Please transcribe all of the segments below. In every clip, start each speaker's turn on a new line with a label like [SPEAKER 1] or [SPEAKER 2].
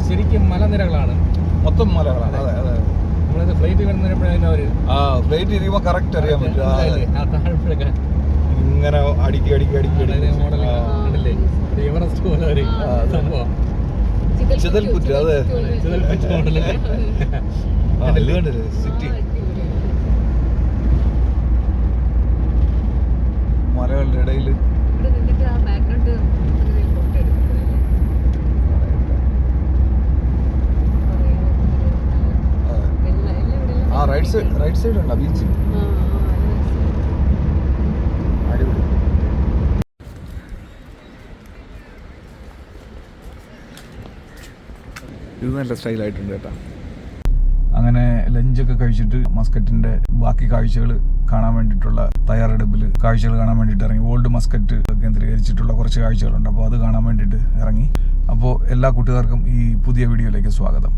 [SPEAKER 1] ശരിക്കും മലനിരകളാണ്,
[SPEAKER 2] മൊത്തം മലകളാണ്. അതെ അതെ.
[SPEAKER 1] നമ്മളത് ഫ്ലൈറ്റ് വരുന്നപ്പോഴാണ് അവര്
[SPEAKER 2] ഫ്ലൈറ്റ് ഇരിക്കുമ്പോൾ കറക്റ്റ് അറിയാൻ പറ്റും.
[SPEAKER 1] താഴെപ്പോഴൊക്കെ
[SPEAKER 2] ഇങ്ങനെ അടുക്കി
[SPEAKER 1] മോഡലല്ലേ എവറസ്റ്റ് പോലെ ഒരു സംഭവം.
[SPEAKER 2] ചിതൽപുറ്റ്. അതെ,
[SPEAKER 1] ചിതൽപുറ്റ് മോഡലല്ലേ
[SPEAKER 2] സിറ്റി. മലകളുടെ ഇടയിൽ റൈറ്റ് സൈഡ് ഉണ്ടോ ബീച്ച്? അടിപൊളി. ഇത് നല്ല സ്റ്റൈലായിട്ടുണ്ട് കേട്ടോ. അങ്ങനെ ലഞ്ചൊക്കെ കഴിച്ചിട്ട് മസ്കറ്റിന്റെ ബാക്കി കാഴ്ചകൾ കാണാൻ വേണ്ടിയിട്ടുള്ള തയ്യാറെടുപ്പിൽ കാഴ്ചകൾ കാണാൻ വേണ്ടിയിട്ട് ഇറങ്ങി. ഓൾഡ് മസ്കറ്റ് കേന്ദ്രീകരിച്ചിട്ടുള്ള കുറച്ച് കാഴ്ചകളുണ്ട്, അപ്പോൾ അത് കാണാൻ വേണ്ടിയിട്ട് ഇറങ്ങി. അപ്പോൾ എല്ലാ കൂട്ടുകാർക്കും ഈ പുതിയ വീഡിയോയിലേക്ക് സ്വാഗതം.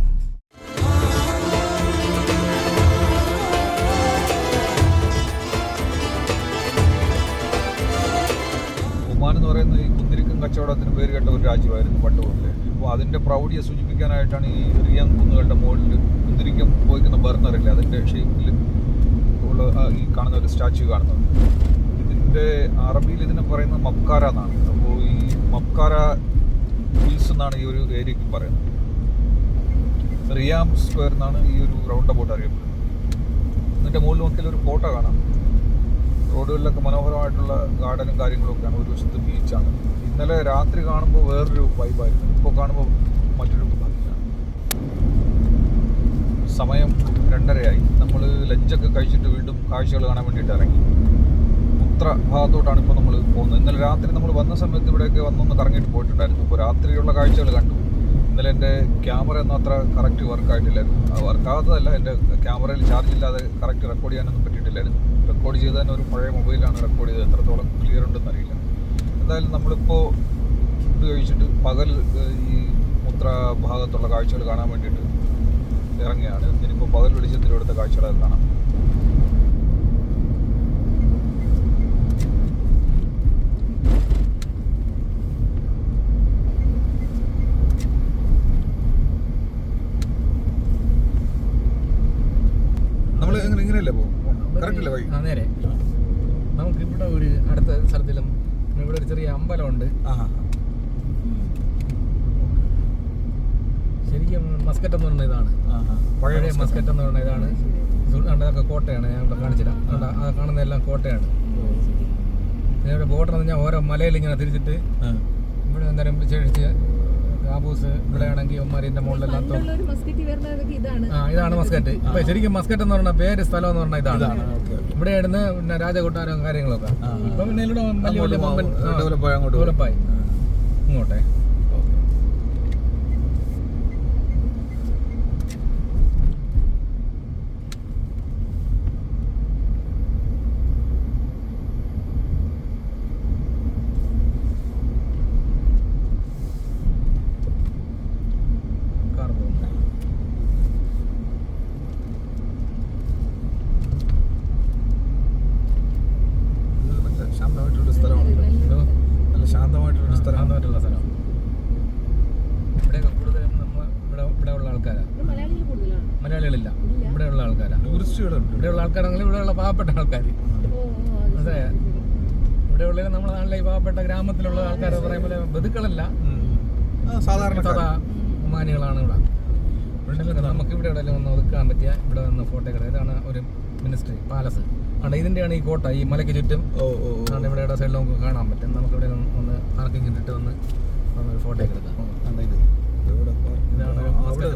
[SPEAKER 2] ഒമാൻ എന്ന് പറയുന്നത് ഈ കുന്തിരിക്കം കച്ചവടത്തിന് പേര് കേട്ട ഒരു രാജ്യമായിരുന്നു പണ്ട് മുതലേ. അപ്പോൾ അതിൻ്റെ പ്രൗഢിയെ സൂചിപ്പിക്കാനായിട്ടാണ് ഈ റിയാൻ കുന്നുകളുടെ മുകളിൽ കുന്തിരിക്കം പോയിക്കുന്ന ബർണറില്ലേ, അതിൻ്റെ ഷേപ്പിൽ ഉള്ള ഈ കാണുന്ന ഒരു സ്റ്റാച്യു കാണുന്നത്. ഇതിൻ്റെ അറബിയിൽ ഇതിനെ പറയുന്നത് മബ്കാര എന്നാണ്. അപ്പോൾ ഈ മബ്കാര ഹിൽസ് എന്നാണ് ഈ ഒരു ഏരിയക്ക് പറയുന്നത്. റിയാം സ്ക്വയർ എന്നാണ് ഈ ഒരു റൗണ്ട് അബൌട്ട് അറിയപ്പെടുന്നത്. ഇതിൻ്റെ മുകളിൽ നോക്കിയാൽ ഒരു കോട്ട കാണാം. റോഡുകളിലൊക്കെ മനോഹരമായിട്ടുള്ള ഗാർഡനും കാര്യങ്ങളൊക്കെയാണ്. ഒരു വശത്ത് ബീച്ചാണ്. ഇന്നലെ രാത്രി കാണുമ്പോൾ വേറൊരു വൈബായിരുന്നു, ഇപ്പോൾ കാണുമ്പോൾ മറ്റൊരു ഭംഗിയാണ്. സമയം 2:30 നമ്മൾ ലഞ്ചൊക്കെ കഴിച്ചിട്ട് വീണ്ടും കാഴ്ചകൾ കാണാൻ വേണ്ടിയിട്ട് ഇറങ്ങി. ഉത്ര ഭാഗത്തോട്ടാണ് ഇപ്പോൾ നമ്മൾ പോകുന്നത്. ഇന്നലെ രാത്രി നമ്മൾ വന്ന സമയത്ത് ഇവിടെയൊക്കെ വന്നൊന്ന് കറങ്ങിയിട്ട് പോയിട്ടുണ്ടായിരുന്നു. ഇപ്പോൾ രാത്രിയുള്ള കാഴ്ചകൾ കണ്ടു. ഇന്നലെ എൻ്റെ ക്യാമറ ഒന്നും അത്ര കറക്റ്റ് വർക്കായിട്ടില്ലായിരുന്നു. വർക്കാകാത്തതല്ല, എൻ്റെ ക്യാമറയിൽ ചാർജ് ഇല്ലാതെ കറക്റ്റ് റെക്കോർഡ് ചെയ്യാനൊന്നും പറ്റിയിട്ടില്ലായിരുന്നു. റെക്കോർഡ് ചെയ്ത് തന്നെ ഒരു പഴയ മൊബൈലാണ് റെക്കോർഡ് ചെയ്തത്. എത്രത്തോളം ക്ലിയർ ഉണ്ടെന്ന് അറിയില്ല. എന്തായാലും നമ്മളിപ്പോൾ ഫുഡ് കഴിച്ചിട്ട് പകൽ ഈ മുത്ര ഭാഗത്തുള്ള കാഴ്ചകൾ കാണാൻ വേണ്ടിയിട്ട് ഇറങ്ങിയാണ്. ഇനിയിപ്പോൾ പകൽ വെളിച്ചത്തിലെടുത്ത കാഴ്ചകളൊക്കെ കാണാം. നമ്മൾ ഇങ്ങനെയല്ലേ പോകും? കറക്റ്റ് അല്ലേ വഴി?
[SPEAKER 1] നേരെ. നമുക്കിവിടെ ഒരു അടുത്ത സ്ഥലത്തിലും ഇവിടെ ഒരു ചെറിയ അമ്പലമുണ്ട്. ശരിക്കും മസ്കറ്റ് എന്ന് പറയുന്ന ഇതാണ്, പഴയ മസ്കറ്റ് എന്ന് പറയുന്ന ഇതാണ്. അതൊക്കെ കോട്ടയാണ്. ഞാൻ ഇവിടെ കാണിച്ചിടാം. അത് കാണുന്ന എല്ലാം കോട്ടയാണ്. ഇവിടെ ബോർഡർ എന്ന് പറഞ്ഞാൽ ഓരോ മലയിൽ ഇങ്ങനെ തിരിച്ചിട്ട് ഇവിടെ എന്തായാലും ചേടിച്ച് കാബൂസ് ഇവിടെ ആണെങ്കിൽ ഒമാരിന്റെ മുകളിലെല്ലാം ഇതാണ് മസ്കറ്റ്. ഇപ്പൊ ശരിക്കും മസ്കറ്റ് എന്ന് പറഞ്ഞ പേര് സ്ഥലം എന്ന് പറഞ്ഞാൽ ഇതാണ്. ഇവിടെ ആയിരുന്നു പിന്നെ രാജകൊട്ടാരം കാര്യങ്ങളൊക്കെ. ഇപ്പൊ പിന്നെ ഇവിടെ ഡെവലപ്പായി ഇങ്ങോട്ടെ.
[SPEAKER 2] ശാന്തമായിട്ടുള്ള സ്ഥലമാണ്.
[SPEAKER 1] ഇവിടെയൊക്കെ കൂടുതലും നമ്മൾ ഇവിടെ ഉള്ള ആൾക്കാരാണ്, മലയാളികളില്ല. ഇവിടെയുള്ള ആൾക്കാരാണ് ഇവിടെയുള്ള ആൾക്കാരാണെങ്കിൽ ഇവിടെയുള്ള പാവപ്പെട്ട ആൾക്കാർ. അതെ, ഇവിടെയുള്ള നമ്മുടെ നാട്ടിലെ ഈ പാവപ്പെട്ട ഗ്രാമത്തിലുള്ള ആൾക്കാർ പറയുമ്പോൾ ബന്ധുക്കളല്ല, സാധാരണ ഒമാനികളാണ് ഇവിടെ. നമുക്ക് ഇവിടെ എവിടെയെങ്കിലും ഒന്ന് ഒതുക്കാൻ പറ്റിയ ഇവിടെ വന്ന് ഫോട്ടോ എടുക്കാം. ഇതാണ് ഒരു മിനിസ്ട്രി പാലസ് ആണ്. ഇതിൻ്റെയാണ് ഈ കോട്ട. ഈ മലയ്ക്ക് ചുറ്റും ആണ്. ഇവിടെ സൈഡിൽ നമുക്ക് കാണാൻ പറ്റും. നമുക്ക് ഇവിടെ ഒന്ന് പാർക്കിംഗ് ഇട്ടിട്ട് ഒന്ന് ഒരു ഫോട്ടോ ഒക്കെ എടുക്കാം. ഇതാണ്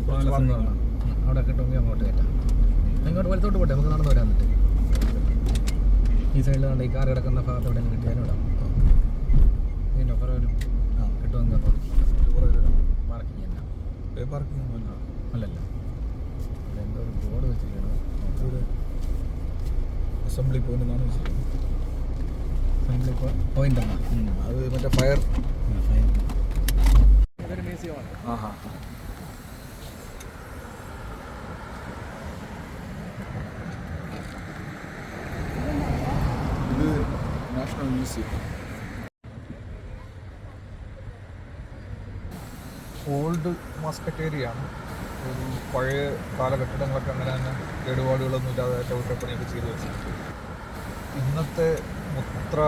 [SPEAKER 1] പാലസ് എന്ന് പറഞ്ഞാൽ. അവിടെ കിട്ടുമെങ്കിൽ അങ്ങോട്ട് കയറ്റാം. അങ്ങോട്ട് വലത്തോട്ട് പോട്ടെ, നമുക്ക് നടന്നു വരാൻ പറ്റും. ഈ സൈഡിൽ കണ്ട് ഈ കാർ കിടക്കുന്ന ഭാഗത്ത് എവിടെ കിട്ടിയാലും ഇടാം. ഇതിൻ്റെ കുറേ ഒരു കിട്ടുമെങ്കിൽ പാർക്കിംഗ് അല്ല,
[SPEAKER 2] പാർക്കിംഗ്
[SPEAKER 1] അല്ലല്ലോ. എന്തോ ഒരു ബോർഡ് വെച്ചിരിക്കണം.
[SPEAKER 2] അസംബ്ലി പോയിന്റ് എന്നാണ് വെച്ചിരിക്കുന്നത്.
[SPEAKER 1] അസംബ്ലി പോയിന്റ് ആണ്
[SPEAKER 2] അത്. മറ്റേ ഫയർ
[SPEAKER 1] ഇതൊരു മ്യൂസിയമാണ്.
[SPEAKER 2] ഇത് national museum. Old Muscat area ആണ്. ഒരു പഴയ കാല കെട്ടിടങ്ങളൊക്കെ അങ്ങനെ തന്നെ കേടുപാടുകളൊന്നും ഇല്ലാതെ അറ്റകുറ്റപ്പണിയൊക്കെ ചെയ്ത് വെച്ചിട്ടുണ്ട്. ഇന്നത്തെ മുത്ര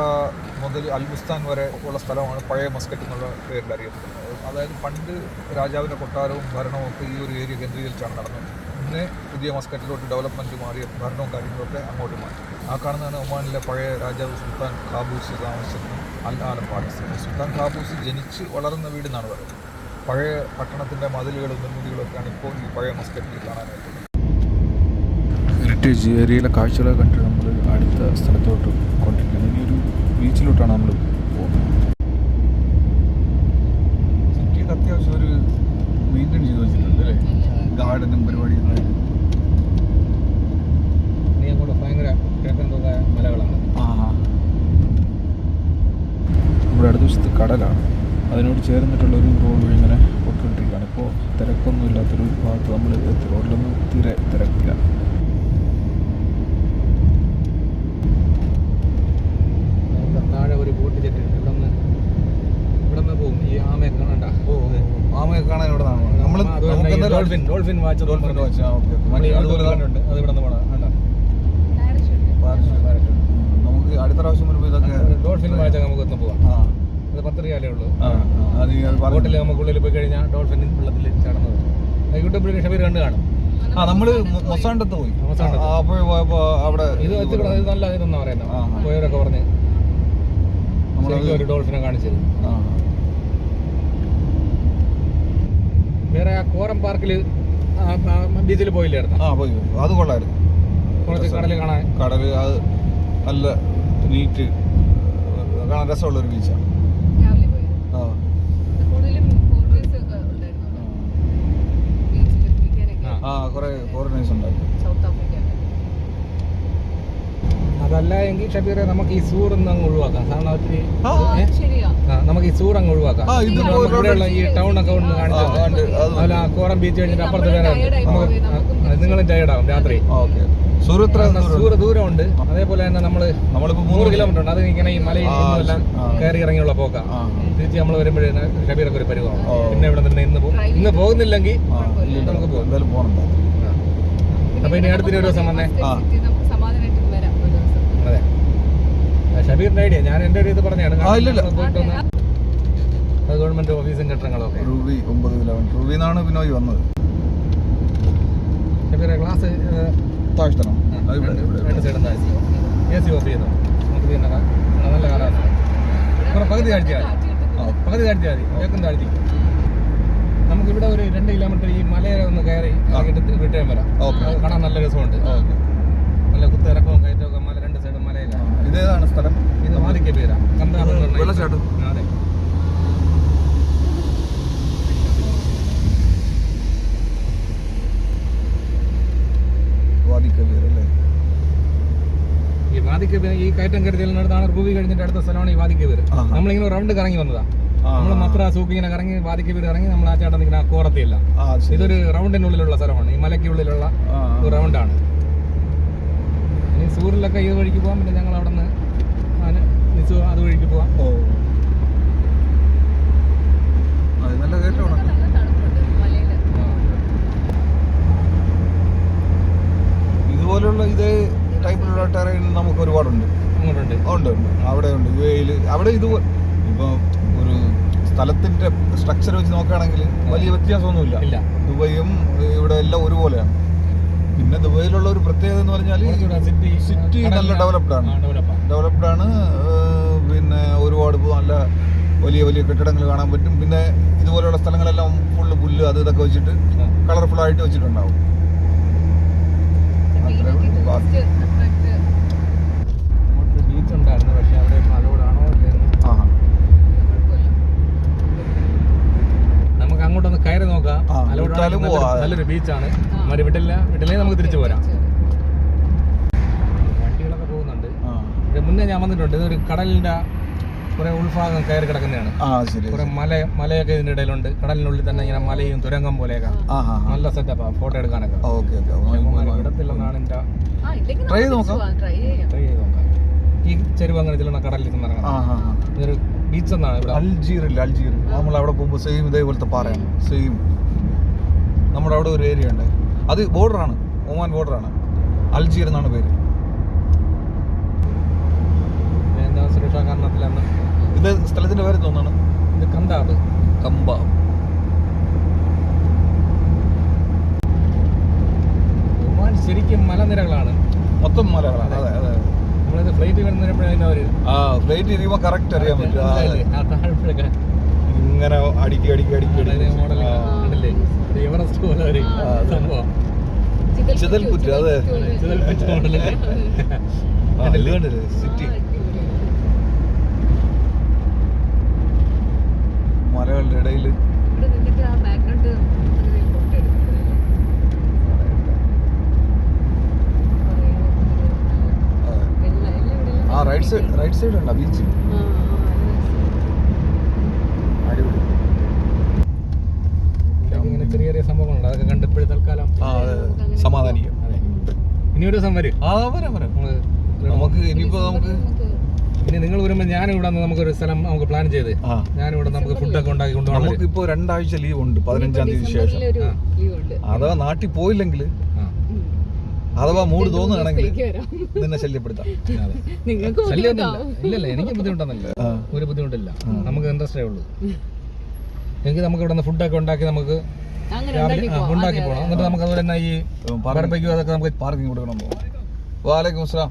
[SPEAKER 2] മുതൽ അൽബുസ്താൻ വരെ ഉള്ള സ്ഥലമാണ് പഴയ മസ്കറ്റ് എന്നുള്ള പേരിൽ അറിയപ്പെടുന്നത്. അതായത് പണ്ട് രാജാവിൻ്റെ കൊട്ടാരവും ഭരണവും ഒക്കെ ഈ ഒരു ഏരിയ കേന്ദ്രീകരിച്ചാണ് നടന്നത്. പിന്നെ പുതിയ മസ്കറ്റിലോട്ട് ഡെവലപ്മെൻറ്റ് മാറിയ ഭരണവും കാര്യങ്ങളൊക്കെ അങ്ങോട്ട് മാറി. ആ കാണുന്നതാണ് ഒമാനിലെ പഴയ രാജാവ് സുൽത്താൻ ഖാബൂസ് താമസിച്ചിരുന്ന അൽ ആലം പാലസ്. സുൽത്താൻ ഖാബൂസ് ജനിച്ച് വളർന്ന വീടെന്നാണ് പറയുന്നത്. പഴയ പട്ടണത്തിൻ്റെ മതിലുകളും നിർമ്മിതികളൊക്കെയാണ് ഇപ്പോൾ ഈ പഴയ മസ്കറ്റിൽ കാണാനായിട്ട്. ഹെറിറ്റേജ് ഏരിയയിലെ കാഴ്ചകളൊക്കെ കണ്ടിട്ട് നമ്മൾ അടുത്ത സ്ഥലത്തോട്ട് കൊണ്ടിരിക്കുന്നത് ഈ ഒരു ബീച്ചിലോട്ടാണ് നമ്മൾ പോകുന്നത്. സിറ്റിയൊക്കെ അത്യാവശ്യം ഒരു മെയിൻറ്റെയിൻ ചെയ്ത് വെച്ചിട്ടുണ്ട് അല്ലേ, ഗാർഡനും പരിപാടിയൊക്കെ.
[SPEAKER 1] നീ അങ്ങോട്ട് ഭയങ്കര കിഴക്കൻ തോന്നിയ മലകളാണ്.
[SPEAKER 2] നമ്മുടെ അടുത്ത വശത്ത് കടലാണ്. അതിനോട് ചേർന്നിട്ടുള്ളൊരു റോഡ് വഴി ഇങ്ങനെ പൊയ്ക്കൊണ്ടിരിക്കുകയാണ്. ഇപ്പോൾ തിരക്കൊന്നും ഇല്ലാത്തൊരു ഭാഗത്ത് നമ്മൾ എത്തി. റോഡിലൊന്നും തീരെ തിരക്കില്ല.
[SPEAKER 1] താഴെ ഒരു ബോട്ട് ജെറ്റ് ഇവിടെ നിന്ന് പോകും. ഈ ആമയെ കാണണ്ട.
[SPEAKER 2] ആമയെ കാണാൻ ഇവിടെ
[SPEAKER 1] ഡോൾഫിൻ വാച്ച്
[SPEAKER 2] അത് ഇവിടെ നിന്ന് പോകണം. നമുക്ക് അടുത്ത പ്രാവശ്യം വരുമ്പോൾ ഇതൊക്കെ
[SPEAKER 1] ഡോൾഫിൻ വാച്ച് നമുക്ക് ഒന്ന് പോവാം. അത് 10 റിയാലേ ഉള്ളൂ. ബോട്ടിൽ നമുക്കുള്ളിൽ പോയി കഴിഞ്ഞാൽ ഡോൾഫിൻ വെള്ളത്തിൽ ചടന്നത് യൂട്യൂബിൽ ഷബീർ കണ്ട് കാണും.
[SPEAKER 2] നമ്മള് മൊസാണ്ടത്ത് പോയി. പോയപ്പോ അവിടെ
[SPEAKER 1] ഇത് നല്ല ഇതെന്നാ പറയുന്നത്. പോയവരൊക്കെ പറഞ്ഞ് ഒരു ഡോൾഫിനെ കാണിച്ചത്. വേറെ ആ കോറം പാർക്കിൽ ബീച്ചിൽ പോയില്ലായിരുന്നു?
[SPEAKER 2] പോയി. അത് കൊള്ളായിരുന്നു.
[SPEAKER 1] കുറച്ച് കടല് കാണാൻ.
[SPEAKER 2] കടല് അത് നല്ല നീറ്റ് കാണാൻ രസമുള്ളൊരു ബീച്ചാണ്. കുറെ ഫോറിനേഴ്സ് ഉണ്ടായിരുന്നു.
[SPEAKER 1] അതല്ല എങ്കിൽ ഷബീറെ നമുക്ക് ഈ സൂർ അങ്ങ് ഒഴിവാക്കാം. കാരണം ഒത്തിരി നമുക്ക് ഈ സൂർ അങ്ങ് ഒഴിവാക്കാം. ഇവിടെയുള്ള ഈ ടൗൺ ഒക്കെ ഒന്ന് കാണിച്ചു. അതുപോലെ കോറം ബീച്ച് കഴിഞ്ഞിട്ട് അപ്പുറത്ത് വേറെ നിങ്ങളും ടയർഡാവും രാത്രി. സൂർ ദൂരമുണ്ട്. അതേപോലെ തന്നെ നമ്മളിപ്പോ 100 കിലോമീറ്റർ ഉണ്ട്. അത് ഇങ്ങനെ ഈ മലയിൽ എല്ലാം കയറി ഇറങ്ങിയുള്ള പോക്കാം. തിരിച്ച് നമ്മൾ വരുമ്പോഴേ ഷബീറൊക്കെ ഒരു പരിവാണ്. പിന്നെ ഇവിടെ നിന്ന് ഇന്ന് പോകുന്നില്ലെങ്കിൽ നമുക്ക് പോകും. അപ്പൊ ഇനി അടുത്തൊരു ദിവസം വന്നേ. അതെ, ഷബീറിന്റെ ഐഡിയ. ഞാൻ എന്റെ ഒരു ഇത് പറഞ്ഞാണ്. അത് ഗവൺമെന്റ് ഓഫീസും കെട്ടിടങ്ങളൊക്കെ.
[SPEAKER 2] Ruby 9 kilometre. റൂബിന്നാണ് ബിനോയ് വന്നത്.
[SPEAKER 1] ഷബീറെ ക്ലാസ്
[SPEAKER 2] താഴ്ത്തണം.
[SPEAKER 1] രണ്ട് സൈഡും താഴ്ത്തി AC ഓഫ് ചെയ്തു. നമുക്ക് പിന്നെ നല്ല കാലാവസ്ഥ. പകുതി താഴ്ത്തിയാൽ മതി. വേഗം താഴ്ത്തി. നമുക്കിവിടെ ഒരു 2 കിലോമീറ്റർ ഈ മലയെ ഒന്ന് കയറി ഇറങ്ങിയിട്ട് റിട്ടേൺ വരാം. കാണാൻ നല്ല രസമുണ്ട്. നല്ല കുത്തിറക്കവും കയറ്റവും മല, 2 സൈഡും മലയിലാണ്.
[SPEAKER 2] ഇതേതാണ് സ്ഥലം?
[SPEAKER 1] ഇത് വാദിക്ക പേരാ.
[SPEAKER 2] വെള്ളച്ചാട്ടം.
[SPEAKER 1] അതെ. ഈ വാദിക്ക പേര് ഈ കയറ്റം കയറി ചെല്ലുന്നിടത്താണ് റൂബി കഴിഞ്ഞിട്ട് അടുത്ത സ്ഥലമാണ് ഈ വാദിക്ക പേര്. നമ്മളിങ്ങനെ റൗണ്ട് കറങ്ങി വന്നതാ. നമ്മൾ മത്ര സൂക്ക് ഇങ്ങനെ കറങ്ങി വാദിക്ക പേര് ഇറങ്ങി നമ്മൾ ആ ചേട്ടൻ നിൽക്കുന്ന കോറത്തില്ല. ഇതൊരു റൗണ്ടിനുള്ളിലുള്ള സ്ഥലമാണ്. ഈ മലയ്ക്കുള്ളിലുള്ള ഒരു റൗണ്ടാണ്. ഇനി സൂറിലൊക്കെ ഇത് വഴിക്ക് പോകാം. പിന്നെ ഞങ്ങൾ അവിടെ നിന്ന് അത് വഴിക്ക് പോവാം.
[SPEAKER 2] നല്ല കയറ്റമാണ്. ഇതുപോലുള്ള ഇതേ ടൈപ്പിലുള്ള ടെറൈൻ നമുക്ക് ഒരുപാടുണ്ട്. ഉണ്ട്. അവിടെ ഉണ്ട്. UAE-യിൽ അവിടെ ഇതുപോലെ ഇപ്പോൾ ഒരു സ്ഥലത്തിന്റെ സ്ട്രക്ചർ വെച്ച് നോക്കുകയാണെങ്കിൽ വലിയ വ്യത്യാസമൊന്നുമില്ല. ദുബൈയും ഇവിടെ എല്ലാം ഒരുപോലെയാണ്. പിന്നെ ദുബൈയിലുള്ള ഒരു പ്രത്യേകത എന്ന് പറഞ്ഞാൽ സിറ്റി നല്ല ഡെവലപ്ഡ് ആണ്. പിന്നെ ഒരുപാട് നല്ല വലിയ വലിയ കെട്ടിടങ്ങൾ കാണാൻ പറ്റും. പിന്നെ ഇതുപോലെയുള്ള സ്ഥലങ്ങളെല്ലാം ഫുള്ള് പുല്ല് അത് ഇതൊക്കെ വെച്ചിട്ട് കളർഫുൾ ആയിട്ട് വെച്ചിട്ടുണ്ടാവും.
[SPEAKER 1] ബീച്ച് ഉണ്ടായിരുന്നു. പക്ഷെ അവിടെ മഴയോടാണോ നമുക്ക് അങ്ങോട്ടൊന്ന് കയറി നോക്കാം. നല്ലൊരു ബീച്ചാണ്. വിട്ടില്ലേ നമുക്ക് തിരിച്ചു പോരാം. വണ്ടികളൊക്കെ പോകുന്നുണ്ട്. മുന്നേ ഞാൻ വന്നിട്ടുണ്ട്. ഇതൊരു കടലിന്റെ കുറെ ഉൾഭാഗം കയറി കിടക്കുന്നതാണ്. കുറെ മലയൊക്കെ ഇതിന്റെ ഇടയിലുണ്ട്. കടലിനുള്ളിൽ തന്നെ ഇങ്ങനെ മലയും തുരങ്കം പോലെയൊക്കെ നല്ല സെറ്റപ്പാ ഫോട്ടോ എടുക്കാനൊക്കെ. ഇടത്തില്ലെന്നാണ് എന്റെ ട്രൈ ചെയ്ത് നോക്കാം. ഈ ചെരുവ് അങ്ങനെ ചെല്ലുന്ന കടലിൽ ഇറങ്ങണം. ഇതൊരു ബീച്ച് എന്നാണ് ഇവിടെ.
[SPEAKER 2] അൽജീർ നമ്മൾ അവിടെ പോകുമ്പോൾ സെയിം ഇതേപോലത്തെ പാറയാണ്. സെയിം നമ്മുടെ അവിടെ ഒരു ഏരിയ ഉണ്ട്, അത് ബോർഡറാണ്, ഒമാൻ ബോർഡറാണ്. അൽജീർ എന്നാണ് പേര്.
[SPEAKER 1] എന്താ സുരക്ഷാ കാരണത്തിലാണ്
[SPEAKER 2] ഇത് സ്ഥലത്തിന്റെ പേര് തോന്നുന്നു.
[SPEAKER 1] ഇത് കമ്പാബ്. ഒമാൻ ശരിക്കും മലനിരകളാണ്,
[SPEAKER 2] മൊത്തം മലകളാണ്. അതെ അതെ.
[SPEAKER 1] നമ്മളിത് ഫ്ലൈറ്റ് വരുന്നവര്
[SPEAKER 2] ഫ്ലൈറ്റ് ഇരിക്കുമ്പോ കറക്റ്റ് അറിയാൻ പറ്റും. ഇങ്ങനെ അടിക്കി
[SPEAKER 1] എവറസ്റ്റ് പോലെ ഒരു സംഭവം.
[SPEAKER 2] ചിതൽപുറ്റ്. അതെ, സിറ്റി മലകളുടെ ഇടയിൽ. റൈറ്റ് സൈഡ് ഉണ്ടോ ബീച്ച്? അടിപൊളി.
[SPEAKER 1] ഇങ്ങനെ ചെറിയ ചെറിയ സംഭവങ്ങളുണ്ട്, അതൊക്കെ കണ്ടപ്പോഴും തൽക്കാലം
[SPEAKER 2] സമാധാനിക്കും.
[SPEAKER 1] ഇനിയൊരു ദിവസം വരും.
[SPEAKER 2] നമുക്ക്
[SPEAKER 1] ഇനി നിങ്ങൾ വരുമ്പോൾ ഞാനിവിടെ നമുക്കൊരു സ്ഥലം നമുക്ക് പ്ലാൻ ചെയ്ത് ഞാനിവിടെ നമുക്ക് ഫുഡൊക്കെ ഉണ്ടാക്കി കൊണ്ടുപോകാം.
[SPEAKER 2] നമുക്കിപ്പോ 2 ആഴ്ച ലീവ് ഉണ്ട് 15-ാം തീയതി ശേഷം. അഥവാ നാട്ടിൽ പോയില്ലെങ്കിൽ, അഥവാ മൂഡ് തോന്നുകയാണെങ്കിൽ നിന്നെ ശല്യപ്പെടുത്താം.
[SPEAKER 1] ഇല്ലല്ല, എനിക്ക് ബുദ്ധിമുട്ടൊന്നുമില്ല, ഒരു ബുദ്ധിമുട്ടില്ല. നമുക്ക് ഇൻട്രസ്റ്റേ ഉള്ളൂ. എങ്കിൽ നമുക്ക് ഇവിടെ നിന്ന് ഫുഡൊക്കെ ഉണ്ടാക്കി നമുക്ക് ഉണ്ടാക്കി പോകണം. എന്നിട്ട് നമുക്ക് അതുപോലെ തന്നെ ഈ ബാർബിക്യൂ അതൊക്കെ നമുക്ക്
[SPEAKER 2] പാർക്കിംഗ് കൊടുക്കണം. വാലൈക്കും അസ്സലാം.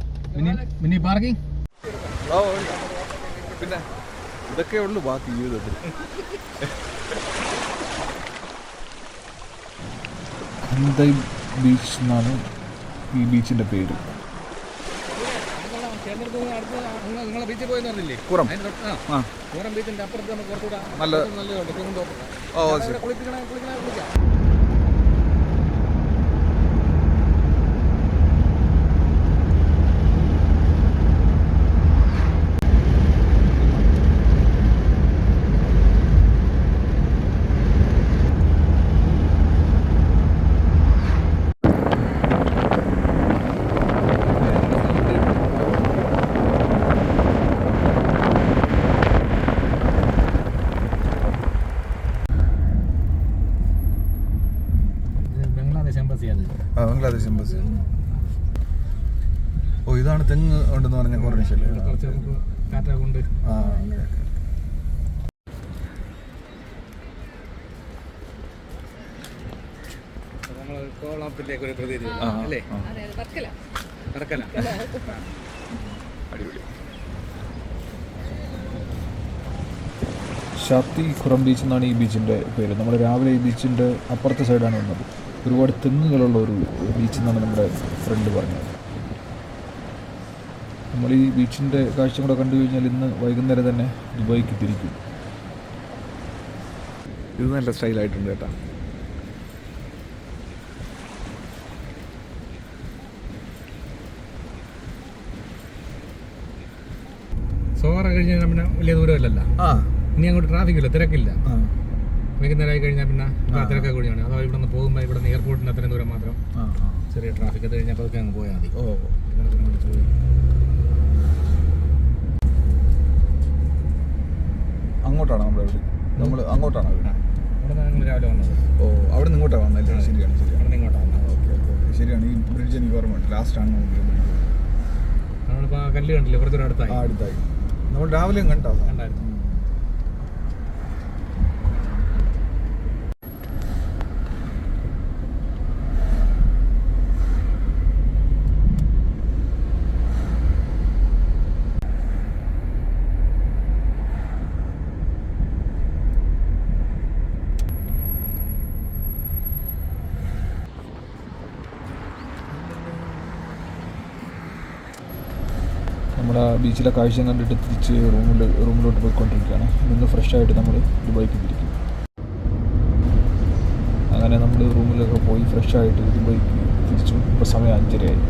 [SPEAKER 1] Mini parking.
[SPEAKER 2] പിന്നെ ഇതൊക്കെ ഉള്ളു ബാക്കി ജീവിതത്തിൽ. ഹന്തൈ ബീച്ച് എന്നാണ് ഈ ബീച്ചിന്റെ പേര്.
[SPEAKER 1] നിങ്ങളെ ബീച്ചിൽ പോയി പറഞ്ഞില്ലേ?
[SPEAKER 2] കുറം
[SPEAKER 1] ബീച്ചിന്റെ അപ്പുറത്ത് നമുക്ക് കുറച്ചുകൂടെ
[SPEAKER 2] നല്ലതുണ്ട്. ഓ ശരി.
[SPEAKER 1] കുളിക്കാം.
[SPEAKER 2] ബംഗ്ലാദേശ് എംബസി. ഓ, ഇതാണ് തെങ്ങ് ഉണ്ടെന്ന് പറഞ്ഞ കോർണിഷല്ലേ? ഷാത്തി ഖുറം ബീച്ച് എന്നാണ് ഈ ബീച്ചിൻ്റെ പേര്. നമ്മൾ രാവിലെ ഈ ബീച്ചിൻ്റെ അപ്പുറത്തെ സൈഡാണ് വന്നത്. ഒരുപാട് തെങ്ങുകളുള്ള ഒരു ബീച്ച് എന്നാണ് നമ്മുടെ ഫ്രണ്ട് പറഞ്ഞത്. നമ്മൾ ഈ ബീച്ചിൻ്റെ കാഴ്ച കൂടെ കണ്ടു കഴിഞ്ഞാൽ ഇന്ന് വൈകുന്നേരം തന്നെ ദുബായിക്ക് തിരിക്കും. ഇത് നല്ല സ്റ്റൈലായിട്ടുണ്ട് കേട്ടോ.
[SPEAKER 1] സോറ കഴിഞ്ഞാൽ പിന്നെ വലിയ ദൂരമല്ലല്ലോ. ഇനി അങ്ങോട്ട് ട്രാഫിക്കില്ല, തിരക്കില്ല. വൈകുന്നേരമായി കഴിഞ്ഞാൽ പിന്നെ തിരക്കൊക്കെ കൂടിയാണ്. അതോ ഇവിടെ നിന്ന് പോകുമ്പോൾ ഇവിടെ നിന്ന് എയർപോർട്ടിന് അത്രയും ദൂരം മാത്രം ചെറിയ ട്രാഫിക്. അത് കഴിഞ്ഞാൽ അതൊക്കെ അങ്ങ് പോയാൽ മതി.
[SPEAKER 2] അങ്ങോട്ടാണ് നമ്മൾ അങ്ങോട്ടാണ്
[SPEAKER 1] അവിടെ നിന്ന് രാവിലെ വന്നത്.
[SPEAKER 2] ഓ, അവിടെ നിന്ന് ഇങ്ങോട്ടാണ് വന്നത്. ശരിയാണ്.
[SPEAKER 1] അവിടെ നിന്ന് ഇങ്ങോട്ടാണ് വന്നത്.
[SPEAKER 2] ഓക്കെ. ശരിയാണ്. ഈ ബ്രിഡ്ജ് എനിക്ക് ഓർമ്മയുണ്ട്. ലാസ്റ്റാണ്
[SPEAKER 1] നമ്മളിപ്പോൾ കല്ല് കണ്ടില്ലേ, കുറച്ചൊരു അടുത്തായി.
[SPEAKER 2] നമ്മൾ രാവിലെയും കണ്ടായിരുന്നു. നമ്മുടെ ബീച്ചിലെ കാഴ്ച കണ്ടിട്ട് തിരിച്ച് റൂമിലോട്ട് പോയിക്കൊണ്ടിരിക്കുകയാണ്. നിന്ന് ഫ്രഷായിട്ട് നമ്മൾ ദുബായിക്ക് തിരിക്കും. അങ്ങനെ നമ്മൾ റൂമിലൊക്കെ പോയി ഫ്രഷായിട്ട് ദുബായിക്ക് തിരിച്ചു. ഇപ്പോൾ സമയം 5:30 ആയി.